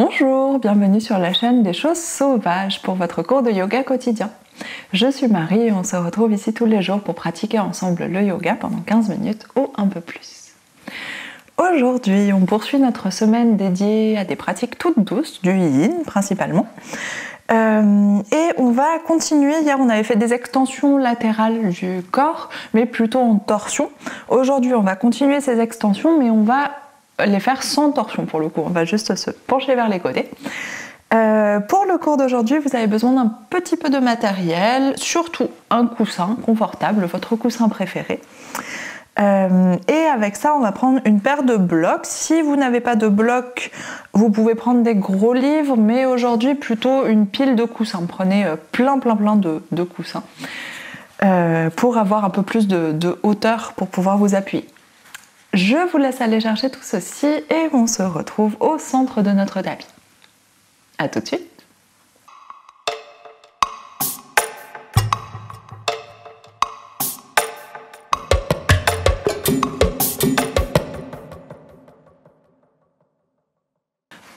Bonjour, bienvenue sur la chaîne des choses sauvages pour votre cours de yoga quotidien. Je suis Marie et on se retrouve ici tous les jours pour pratiquer ensemble le yoga pendant 15 minutes ou un peu plus. Aujourd'hui, on poursuit notre semaine dédiée à des pratiques toutes douces, du yin principalement. Et on va continuer. Hier, on avait fait des extensions latérales du corps, mais plutôt en torsion. Aujourd'hui, on va continuer ces extensions, mais on va les faire sans torsion pour le coup. On va juste se pencher vers les côtés. Pour le cours d'aujourd'hui, vous avez besoin d'un petit peu de matériel, surtout un coussin confortable, votre coussin préféré. Et avec ça, on va prendre une paire de blocs. Si vous n'avez pas de blocs, vous pouvez prendre des gros livres, mais aujourd'hui plutôt une pile de coussins. Prenez plein de coussins pour avoir un peu plus de hauteur pour pouvoir vous appuyer. Je vous laisse aller chercher tout ceci et on se retrouve au centre de notre tapis. A tout de suite.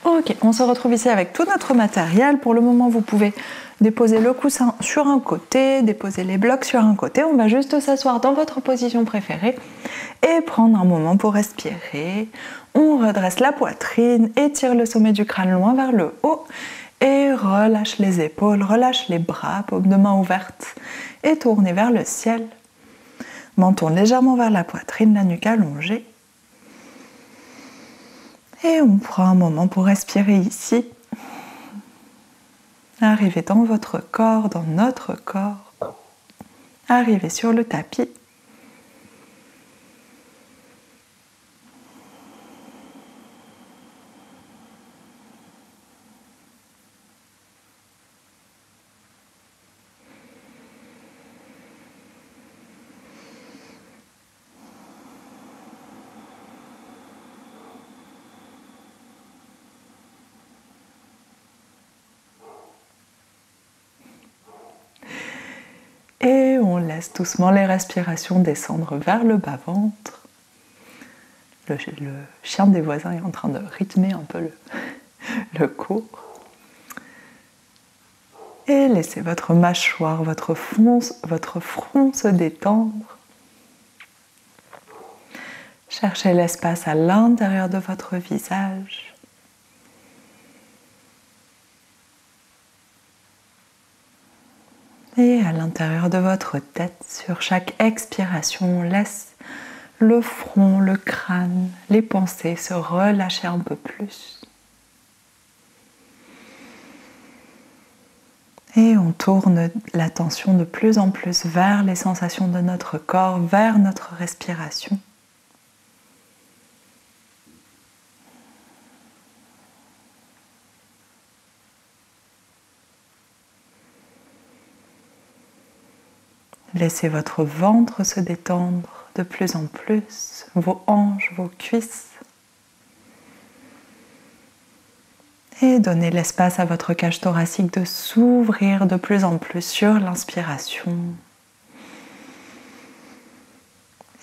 Ok, on se retrouve ici avec tout notre matériel. Pour le moment, vous pouvez déposer le coussin sur un côté, déposer les blocs sur un côté. On va juste s'asseoir dans votre position préférée et prendre un moment pour respirer. On redresse la poitrine, étire le sommet du crâne loin vers le haut et relâche les épaules, relâche les bras, paume de main ouverte et tournez vers le ciel. Menton légèrement vers la poitrine, la nuque allongée. Et on prend un moment pour respirer ici. Arrivez dans votre corps, dans notre corps. Arrivez sur le tapis. Et on laisse doucement les respirations descendre vers le bas-ventre. Le chien des voisins est en train de rythmer un peu le cours. Et laissez votre mâchoire, votre front se détendre. Cherchez l'espace à l'intérieur de votre visage. Et à l'intérieur de votre tête, sur chaque expiration, on laisse le front, le crâne, les pensées se relâcher un peu plus. Et on tourne l'attention de plus en plus vers les sensations de notre corps, vers notre respiration. Laissez votre ventre se détendre de plus en plus, vos hanches, vos cuisses. Et donnez l'espace à votre cage thoracique de s'ouvrir de plus en plus sur l'inspiration.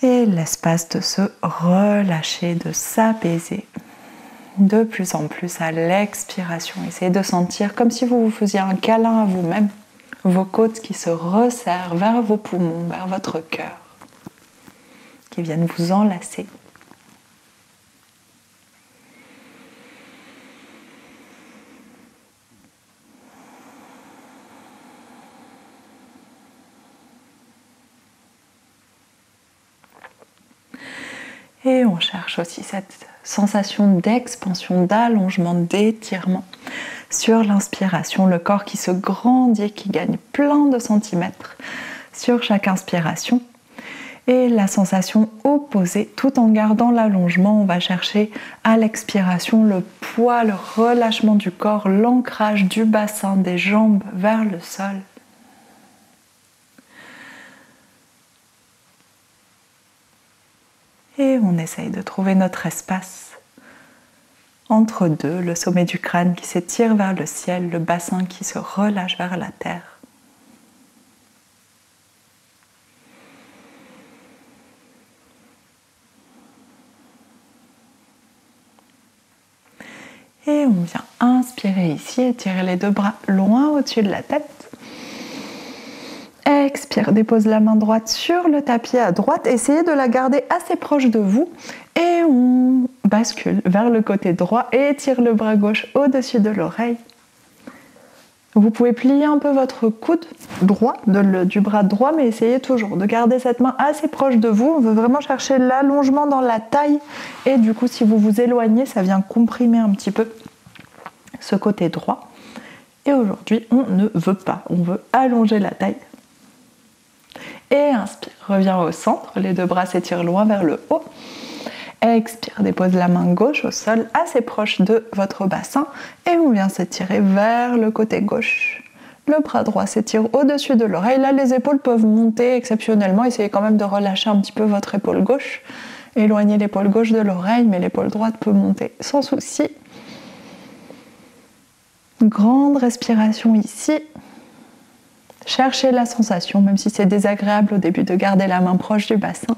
Et l'espace de se relâcher, de s'apaiser de plus en plus à l'expiration. Essayez de sentir comme si vous vous faisiez un câlin à vous-même. Vos côtes qui se resserrent vers vos poumons, vers votre cœur, qui viennent vous enlacer. Et on cherche aussi cette sensation d'expansion, d'allongement, d'étirement. Sur l'inspiration, le corps qui se grandit, qui gagne plein de centimètres sur chaque inspiration. Et la sensation opposée, tout en gardant l'allongement, on va chercher à l'expiration le poids, le relâchement du corps, l'ancrage du bassin, des jambes vers le sol. Et on essaye de trouver notre espace entre deux, le sommet du crâne qui s'étire vers le ciel, le bassin qui se relâche vers la terre. Et on vient Inspirez ici, étirez les deux bras loin au-dessus de la tête. Expire, dépose la main droite sur le tapis à droite. Essayez de la garder assez proche de vous. Et on bascule vers le côté droit et étire le bras gauche au-dessus de l'oreille. Vous pouvez plier un peu votre coude droit du bras droit, mais essayez toujours de garder cette main assez proche de vous. On veut vraiment chercher l'allongement dans la taille. Et du coup, si vous vous éloignez, ça vient comprimer un petit peu ce côté droit. Et aujourd'hui, on ne veut pas. On veut allonger la taille. Et inspire, reviens au centre, les deux bras s'étirent loin vers le haut. Expire, dépose la main gauche au sol, assez proche de votre bassin. Et on vient s'étirer vers le côté gauche. Le bras droit s'étire au-dessus de l'oreille. Là, les épaules peuvent monter exceptionnellement. Essayez quand même de relâcher un petit peu votre épaule gauche. Éloignez l'épaule gauche de l'oreille, mais l'épaule droite peut monter sans souci. Grande respiration ici. Cherchez la sensation, même si c'est désagréable au début de garder la main proche du bassin.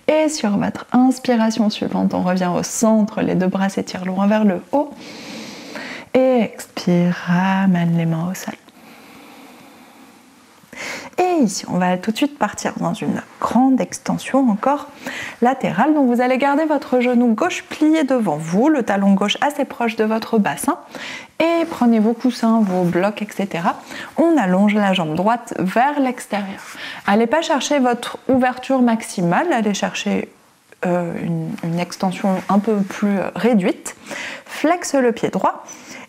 Et sur votre inspiration suivante, on revient au centre, les deux bras s'étirent loin vers le haut. Et expire, ramène les mains au sol. Et ici, on va tout de suite partir dans une grande extension encore latérale. Donc vous allez garder votre genou gauche plié devant vous, le talon gauche assez proche de votre bassin. Et prenez vos coussins, vos blocs, etc. On allonge la jambe droite vers l'extérieur. Allez pas chercher votre ouverture maximale, allez chercher une extension un peu plus réduite. Flexe le pied droit.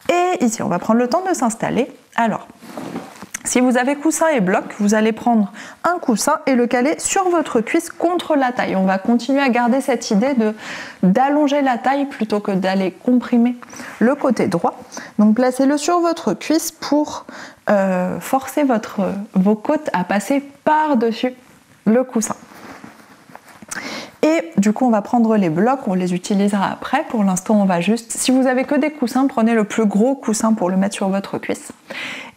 Et ici, on va prendre le temps de s'installer. Alors, si vous avez coussin et bloc, vous allez prendre un coussin et le caler sur votre cuisse contre la taille. On va continuer à garder cette idée d'allonger la taille plutôt que d'aller comprimer le côté droit. Donc placez-le sur votre cuisse pour forcer vos côtes à passer par-dessus le coussin. Et du coup, on va prendre les blocs, on les utilisera après. Pour l'instant, on va juste... Si vous avez que des coussins, prenez le plus gros coussin pour le mettre sur votre cuisse.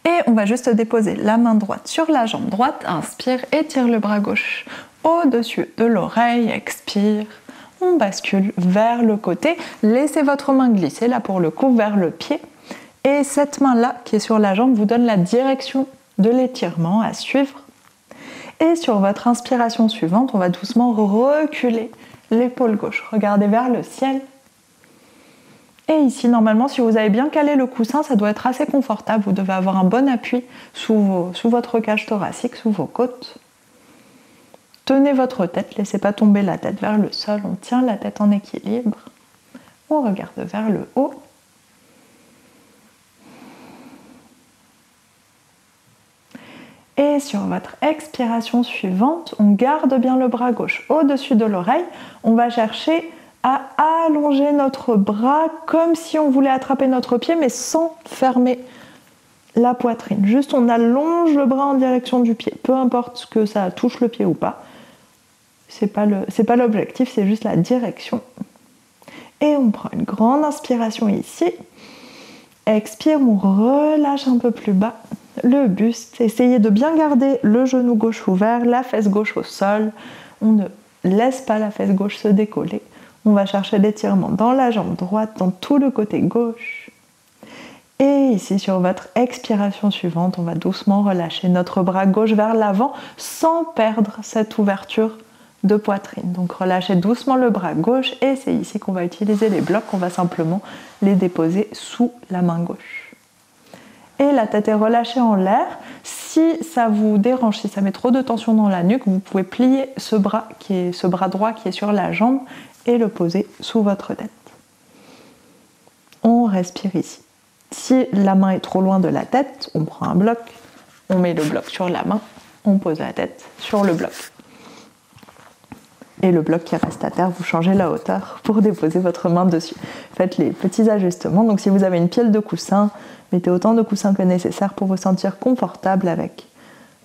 Et on va juste déposer la main droite sur la jambe droite. Inspire, étire le bras gauche au-dessus de l'oreille. Expire. On bascule vers le côté. Laissez votre main glisser, là pour le coup, vers le pied. Et cette main-là, qui est sur la jambe, vous donne la direction de l'étirement à suivre. Et sur votre inspiration suivante, on va doucement reculer l'épaule gauche. Regardez vers le ciel. Et ici, normalement, si vous avez bien calé le coussin, ça doit être assez confortable. Vous devez avoir un bon appui sous votre cage thoracique, sous vos côtes. Tenez votre tête, laissez pas tomber la tête vers le sol. On tient la tête en équilibre. On regarde vers le haut. Et sur votre expiration suivante, on garde bien le bras gauche au-dessus de l'oreille. On va chercher à allonger notre bras comme si on voulait attraper notre pied, mais sans fermer la poitrine. Juste, on allonge le bras en direction du pied. Peu importe que ça touche le pied ou pas. C'est pas l'objectif, c'est juste la direction. Et on prend une grande inspiration ici. Expire, on relâche un peu plus bas le buste. Essayez de bien garder le genou gauche ouvert, la fesse gauche au sol. On ne laisse pas la fesse gauche se décoller. On va chercher l'étirement dans la jambe droite, dans tout le côté gauche. Et ici, sur votre expiration suivante, on va doucement relâcher notre bras gauche vers l'avant sans perdre cette ouverture de poitrine. Donc relâchez doucement le bras gauche et c'est ici qu'on va utiliser les blocs. On va simplement les déposer sous la main gauche. Et la tête est relâchée en l'air. Si ça vous dérange, si ça met trop de tension dans la nuque, vous pouvez plier ce bras droit qui est sur la jambe et le poser sous votre tête. On respire ici. Si la main est trop loin de la tête, on prend un bloc, on met le bloc sur la main, on pose la tête sur le bloc. Et le bloc qui reste à terre, vous changez la hauteur pour déposer votre main dessus. Faites les petits ajustements. Donc si vous avez une pile de coussins, mettez autant de coussins que nécessaire pour vous sentir confortable avec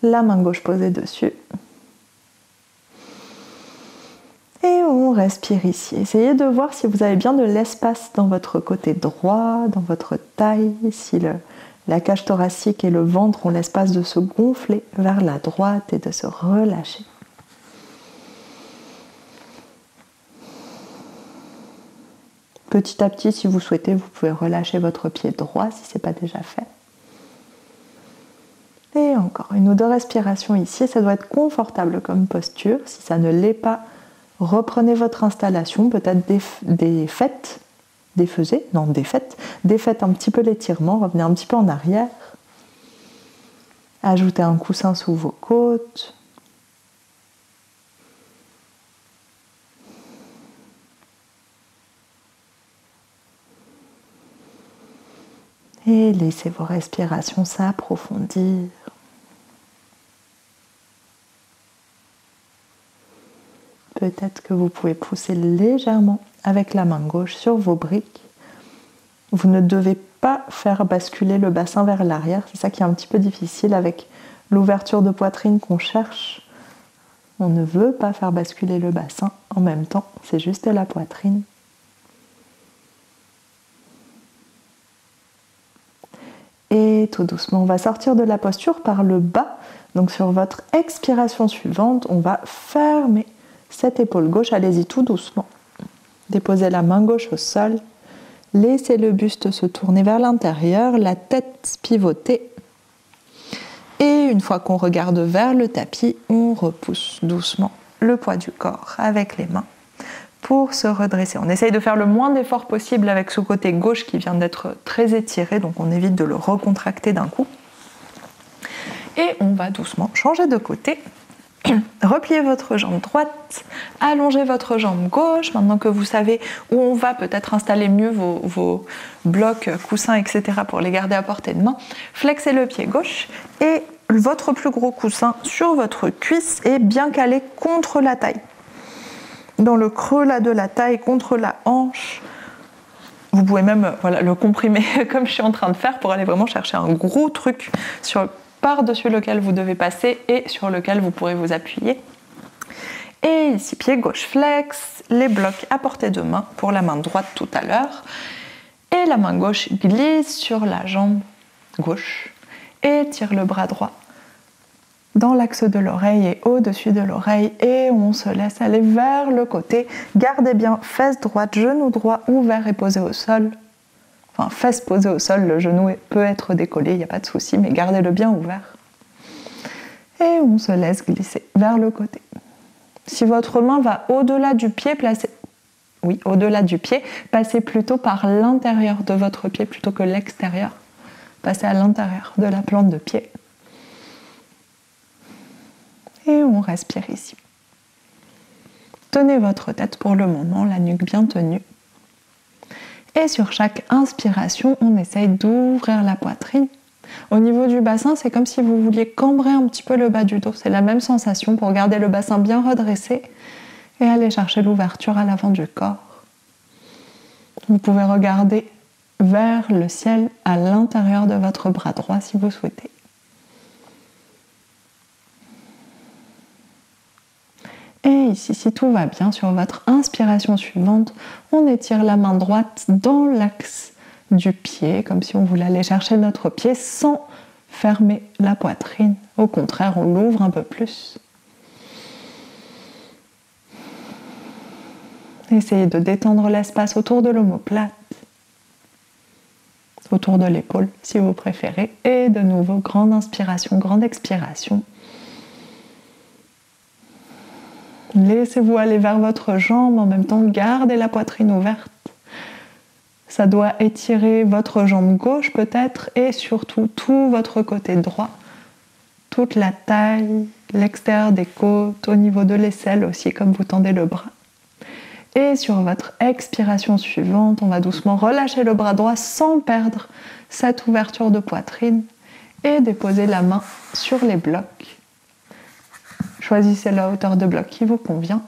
la main gauche posée dessus. Et on respire ici. Essayez de voir si vous avez bien de l'espace dans votre côté droit, dans votre taille, si la cage thoracique et le ventre ont l'espace de se gonfler vers la droite et de se relâcher. Petit à petit, si vous souhaitez, vous pouvez relâcher votre pied droit si ce n'est pas déjà fait. Et encore une ou deux respirations ici. Ça doit être confortable comme posture. Si ça ne l'est pas, reprenez votre installation. Peut-être défaites un petit peu l'étirement. Revenez un petit peu en arrière. Ajoutez un coussin sous vos côtes. Et laissez vos respirations s'approfondir. Peut-être que vous pouvez pousser légèrement avec la main gauche sur vos briques. Vous ne devez pas faire basculer le bassin vers l'arrière. C'est ça qui est un petit peu difficile avec l'ouverture de poitrine qu'on cherche. On ne veut pas faire basculer le bassin en même temps. C'est juste la poitrine. Et tout doucement, on va sortir de la posture par le bas. Donc sur votre expiration suivante, on va fermer cette épaule gauche. Allez-y tout doucement. Déposez la main gauche au sol. Laissez le buste se tourner vers l'intérieur, la tête pivoter. Et une fois qu'on regarde vers le tapis, on repousse doucement le poids du corps avec les mains pour se redresser. On essaye de faire le moins d'efforts possible avec ce côté gauche qui vient d'être très étiré, donc on évite de le recontracter d'un coup. Et on va doucement changer de côté. Repliez votre jambe droite, allongez votre jambe gauche. Maintenant que vous savez où on va, peut-être installer mieux vos blocs, coussins, etc. pour les garder à portée de main. Flexez le pied gauche et votre plus gros coussin sur votre cuisse est bien calé contre la taille. Dans le creux là de la taille, contre la hanche. Vous pouvez même le comprimer comme je suis en train de faire pour aller vraiment chercher un gros truc par-dessus lequel vous devez passer et sur lequel vous pourrez vous appuyer. Et ici, pied gauche flex, les blocs à portée de main pour la main droite tout à l'heure. Et la main gauche glisse sur la jambe gauche et tire le bras droit dans l'axe de l'oreille et au-dessus de l'oreille. Et on se laisse aller vers le côté. Gardez bien fesse droite, genou droit ouvert et posé au sol. Enfin, fesse posée au sol, le genou peut être décollé, il n'y a pas de souci, mais gardez-le bien ouvert. Et on se laisse glisser vers le côté. Si votre main va au-delà du pied, passez plutôt par l'intérieur de votre pied plutôt que l'extérieur. Passez à l'intérieur de la plante de pied. Et on respire ici. Tenez votre tête pour le moment, la nuque bien tenue. Et sur chaque inspiration, on essaye d'ouvrir la poitrine. Au niveau du bassin, c'est comme si vous vouliez cambrer un petit peu le bas du dos. C'est la même sensation pour garder le bassin bien redressé et aller chercher l'ouverture à l'avant du corps. Vous pouvez regarder vers le ciel à l'intérieur de votre bras droit si vous souhaitez. Et ici, si tout va bien, sur votre inspiration suivante, on étire la main droite dans l'axe du pied, comme si on voulait aller chercher notre pied sans fermer la poitrine. Au contraire, on l'ouvre un peu plus. Essayez de détendre l'espace autour de l'omoplate, autour de l'épaule, si vous préférez. Et de nouveau, grande inspiration, grande expiration. Laissez-vous aller vers votre jambe, en même temps gardez la poitrine ouverte. Ça doit étirer votre jambe gauche peut-être et surtout tout votre côté droit. Toute la taille, l'extérieur des côtes, au niveau de l'aisselle aussi comme vous tendez le bras. Et sur votre expiration suivante, on va doucement relâcher le bras droit sans perdre cette ouverture de poitrine et déposer la main sur les blocs. Choisissez la hauteur de bloc qui vous convient.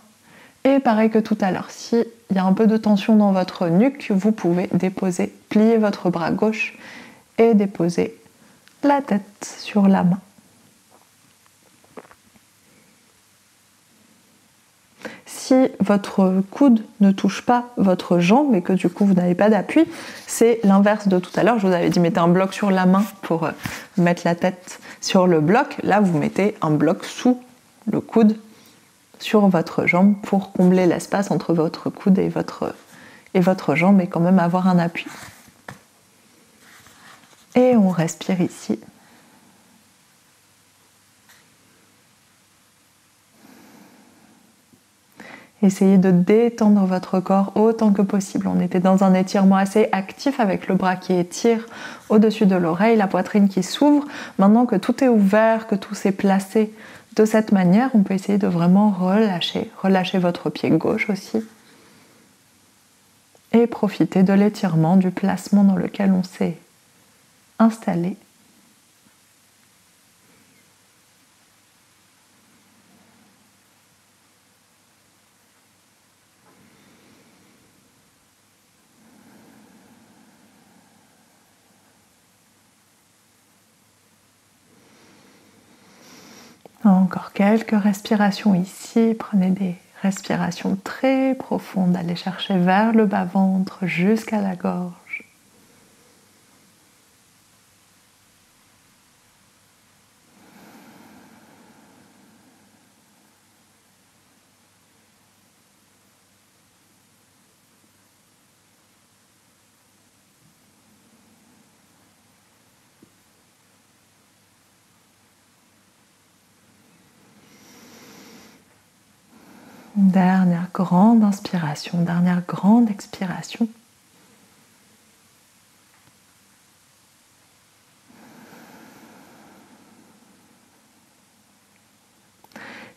Et pareil que tout à l'heure, s'il y a un peu de tension dans votre nuque, vous pouvez plier votre bras gauche et déposer la tête sur la main. Si votre coude ne touche pas votre jambe et que du coup vous n'avez pas d'appui, c'est l'inverse de tout à l'heure. Je vous avais dit mettez un bloc sur la main pour mettre la tête sur le bloc. Là, vous mettez un bloc sous le coude sur votre jambe pour combler l'espace entre votre coude et votre et votre jambe est quand même avoir un appui. Et on respire ici. Essayez de détendre votre corps autant que possible. On était dans un étirement assez actif avec le bras qui étire au-dessus de l'oreille, la poitrine qui s'ouvre. Maintenant que tout est ouvert, que tout s'est placé de cette manière, on peut essayer de vraiment relâcher. Relâchez votre pied gauche aussi. Et profitez de l'étirement, du placement dans lequel on s'est installé. Encore quelques respirations ici. Prenez des respirations très profondes. Allez chercher vers le bas-ventre jusqu'à la gorge. Dernière grande inspiration, dernière grande expiration.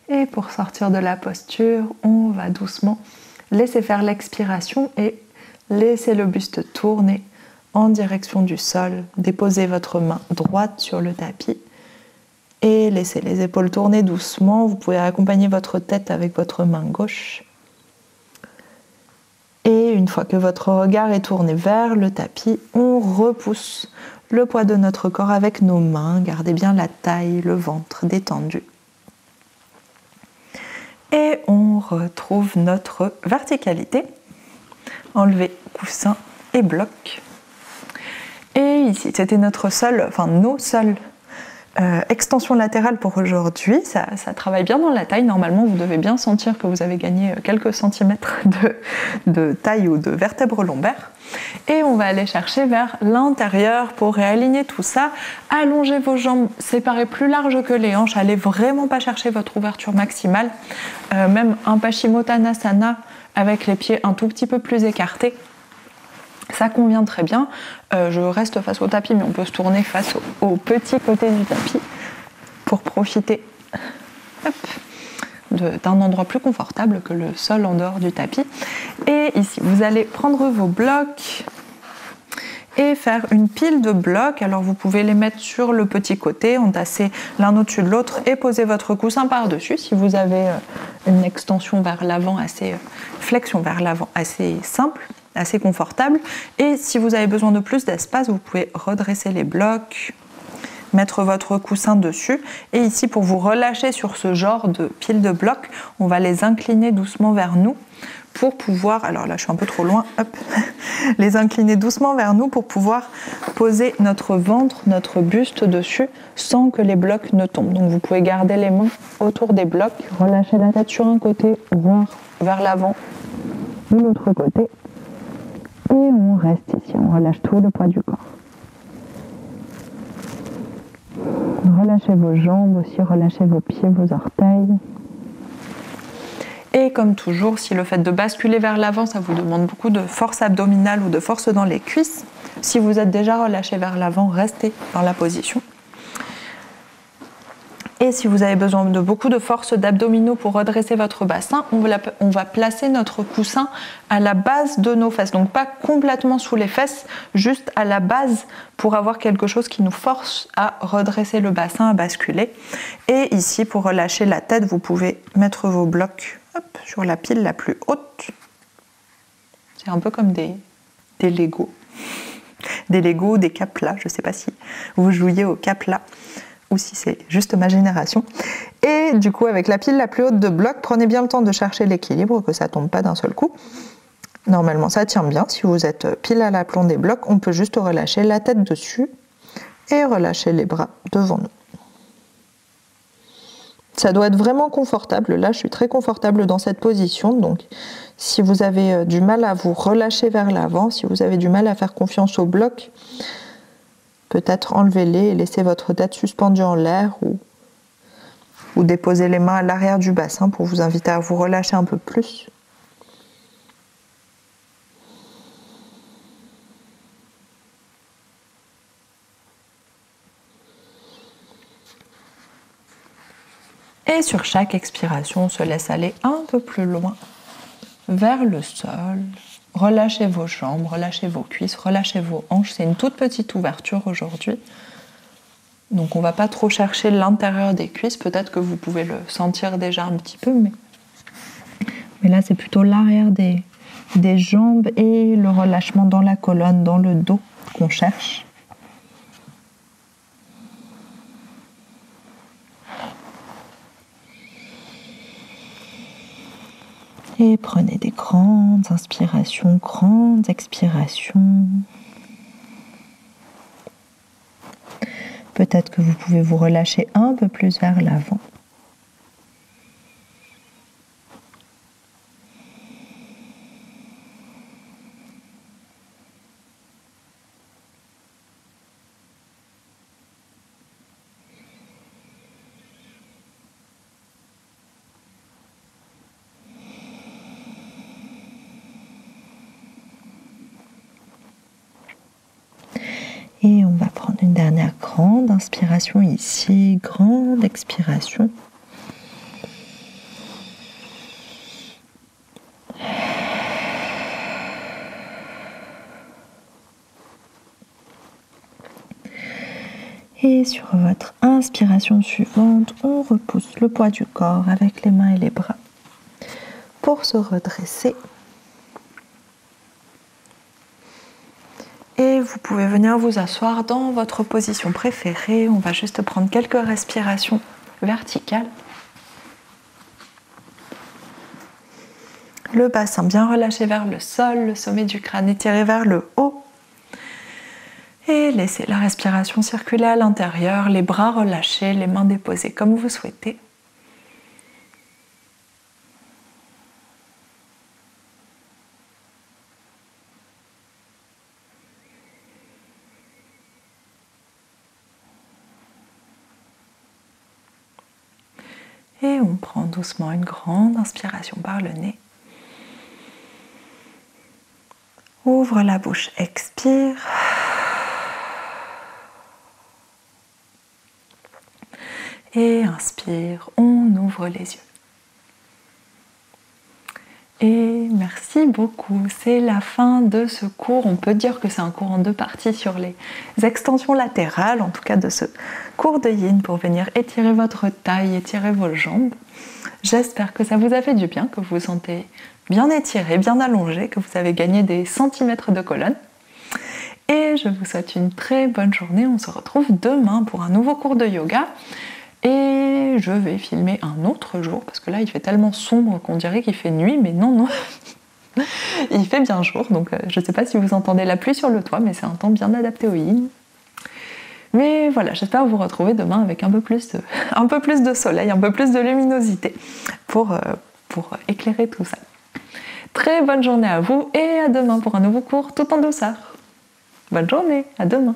Et pour sortir de la posture, on va doucement laisser faire l'expiration et laisser le buste tourner en direction du sol. Déposez votre main droite sur le tapis. Et laissez les épaules tourner doucement. Vous pouvez accompagner votre tête avec votre main gauche. Et une fois que votre regard est tourné vers le tapis, on repousse le poids de notre corps avec nos mains. Gardez bien la taille, le ventre détendu. Et on retrouve notre verticalité. Enlevez coussin et bloc. Et ici, c'était notre nos seuls extension latérale pour aujourd'hui, ça travaille bien dans la taille. Normalement, vous devez bien sentir que vous avez gagné quelques centimètres de taille ou de vertèbre lombaire. Et on va aller chercher vers l'intérieur pour réaligner tout ça. Allongez vos jambes, séparez plus large que les hanches. Allez vraiment pas chercher votre ouverture maximale. Même un Paschimottanasana avec les pieds un tout petit peu plus écartés. Ça convient très bien. Je reste face au tapis, mais on peut se tourner face au petit côté du tapis pour profiter d'un endroit plus confortable que le sol en dehors du tapis. Et ici, vous allez prendre vos blocs et faire une pile de blocs. Alors vous pouvez les mettre sur le petit côté, entasser l'un au-dessus de l'autre et poser votre coussin par-dessus si vous avez une extension vers l'avant flexion vers l'avant assez simple, assez confortable. Et si vous avez besoin de plus d'espace, vous pouvez redresser les blocs, mettre votre coussin dessus. Et ici, pour vous relâcher sur ce genre de pile de blocs, on va les incliner doucement vers nous pour pouvoir, alors là je suis un peu trop loin, hop, les incliner doucement vers nous pour pouvoir poser notre ventre, notre buste dessus sans que les blocs ne tombent. Donc vous pouvez garder les mains autour des blocs, relâcher la tête sur un côté, voire vers l'avant ou l'autre côté. Et on reste ici, on relâche tout le poids du corps. Relâchez vos jambes aussi, relâchez vos pieds, vos orteils. Et comme toujours, si le fait de basculer vers l'avant, ça vous demande beaucoup de force abdominale ou de force dans les cuisses, si vous êtes déjà relâché vers l'avant, restez dans la position. Et si vous avez besoin de beaucoup de force d'abdominaux pour redresser votre bassin, on va placer notre coussin à la base de nos fesses. Donc pas complètement sous les fesses, juste à la base pour avoir quelque chose qui nous force à redresser le bassin, à basculer. Et ici, pour relâcher la tête, vous pouvez mettre vos blocs sur la pile la plus haute. C'est un peu comme des Legos. Des Legos, des Capla. Je ne sais pas si vous jouiez au Capla ou si c'est juste ma génération. Et du coup, avec la pile la plus haute de blocs, prenez bien le temps de chercher l'équilibre, que ça ne tombe pas d'un seul coup. Normalement, ça tient bien. Si vous êtes pile à l'aplomb des blocs, on peut juste relâcher la tête dessus et relâcher les bras devant nous. Ça doit être vraiment confortable. Là, je suis très confortable dans cette position. Donc, si vous avez du mal à vous relâcher vers l'avant, si vous avez du mal à faire confiance au bloc, peut-être enlevez-les et laissez votre tête suspendue en l'air ou déposez les mains à l'arrière du bassin pour vous inviter à vous relâcher un peu plus. Et sur chaque expiration, on se laisse aller un peu plus loin vers le sol. Relâchez vos jambes, relâchez vos cuisses, relâchez vos hanches. C'est une toute petite ouverture aujourd'hui. Donc on ne va pas trop chercher l'intérieur des cuisses. Peut-être que vous pouvez le sentir déjà un petit peu, mais là c'est plutôt l'arrière des jambes et le relâchement dans la colonne, dans le dos qu'on cherche. Et prenez des grandes inspirations, grandes expirations. Peut-être que vous pouvez vous relâcher un peu plus vers l'avant. Et on va prendre une dernière grande inspiration ici, grande expiration. Et sur votre inspiration suivante, on repousse le poids du corps avec les mains et les bras pour se redresser. Et vous pouvez venir vous asseoir dans votre position préférée. On va juste prendre quelques respirations verticales. Le bassin bien relâché vers le sol, le sommet du crâne étiré vers le haut. Et laissez la respiration circuler à l'intérieur, les bras relâchés, les mains déposées comme vous souhaitez. Et on prend doucement une grande inspiration par le nez. Ouvre la bouche, expire. Et inspire, on ouvre les yeux. Et merci beaucoup, c'est la fin de ce cours. On peut dire que c'est un cours en 2 parties sur les extensions latérales, en tout cas de ce cours de Yin pour venir étirer votre taille, étirer vos jambes. J'espère que ça vous a fait du bien, que vous vous sentez bien étiré, bien allongé, que vous avez gagné des centimètres de colonne. Et je vous souhaite une très bonne journée. On se retrouve demain pour un nouveau cours de yoga. Et je vais filmer un autre jour, parce que là il fait tellement sombre qu'on dirait qu'il fait nuit, mais non, il fait bien jour, donc je ne sais pas si vous entendez la pluie sur le toit, mais c'est un temps bien adapté au yin. Mais voilà, j'espère vous retrouver demain avec un peu plus de soleil, un peu plus de luminosité pour éclairer tout ça. Très bonne journée à vous et à demain pour un nouveau cours tout en douceur. Bonne journée, à demain.